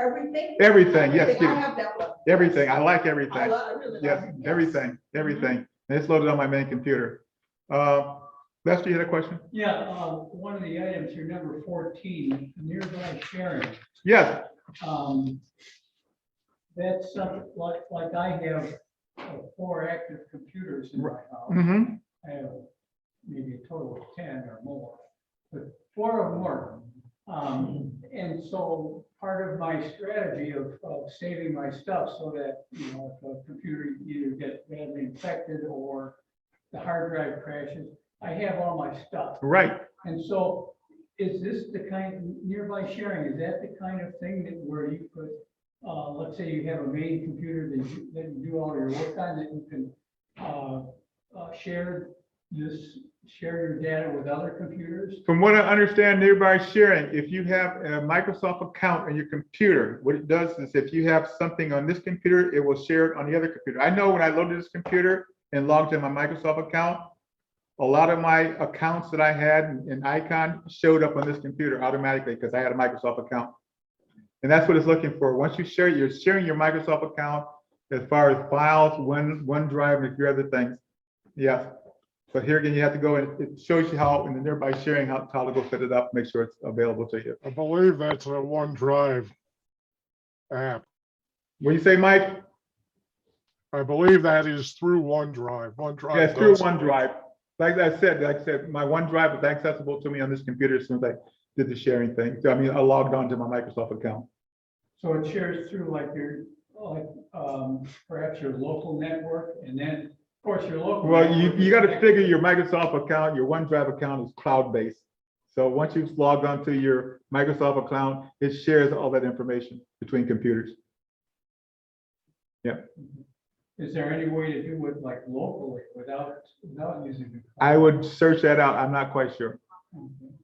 Everything, yes, I have that one. Everything. I like I everything. I really love Yes, it, yes. everything, everything. And it's loaded on my main computer. Lester, you had a question? Yeah, one of the items here, number 14, nearby sharing. Yes, That's something like I have 4 active computers in my house. hmm I have maybe a total of 10 or more, but 4 of them work. And so part of my strategy of saving my stuff so that, you know, if a computer either gets badly infected or the hard drive crashes, I have all my stuff. right. And so is this the kind, nearby sharing, is that the kind of thing that where you could, let's say you have a main computer that you do all your work on, that you can share your data with other computers? From what I understand, nearby sharing, if you have a Microsoft account on your computer, what it does is if you have something on this computer, it will share it on the other computer. I know when I loaded this computer and logged in my Microsoft account, a lot of my accounts that I had in Icon showed up on this computer automatically because I had a Microsoft account. And that's what it's looking for. Once you share, you're sharing your Microsoft account as far as files, OneDrive, and a few other things. Yes. But here again, you have to go and it shows you how in the nearby sharing, how to go set it up, make sure it's available to you. I believe that's a OneDrive app. When you say, Mike, I believe that is through OneDrive. OneDrive. yeah, it's through does- OneDrive. Like I said, my OneDrive was accessible to me on this computer as soon as I did the sharing thing. So I mean, I logged on to my Microsoft account. So it shares through like your, perhaps your local network, and then, of course, your local. Well, network you is got to connected. figure your Microsoft account, your OneDrive account is cloud-based. So once you've logged onto your Microsoft account, it shares all that information between computers. Is there any way to do it like locally without using the? I would search that out. I'm not quite sure. Okay.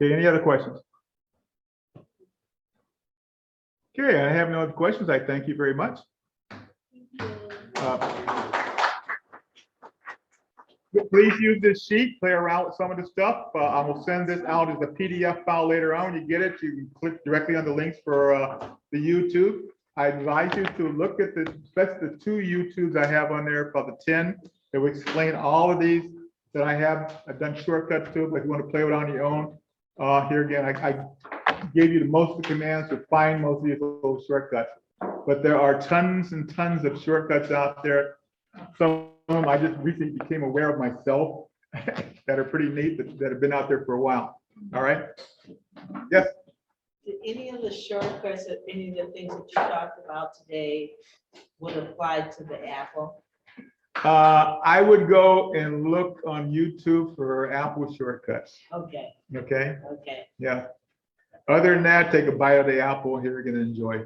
Okay, any other questions? Okay, I have no other questions. I thank you very much. Please use this sheet, play around with some of the stuff. I will send this out as a PDF file later on. When you get it, you can click directly on the links for the YouTube. I advise you to look at especially the 2 YouTubes I have on there, about the 10, that will explain all of these that I have. I've done shortcuts to, but if you want to play it on your own. Here again, I gave you most of the commands to find most of these little shortcuts. But there are tons and tons of shortcuts out there. Some of them I just recently became aware of myself that are pretty neat, that have been out there for a while. All right? Yes? Did any of the shortcuts or any of the things that you talked about today would apply to the Apple? I would go and look on YouTube for Apple shortcuts. Okay, Okay? okay. Yeah. Other than that, take a bite of the apple here again and enjoy.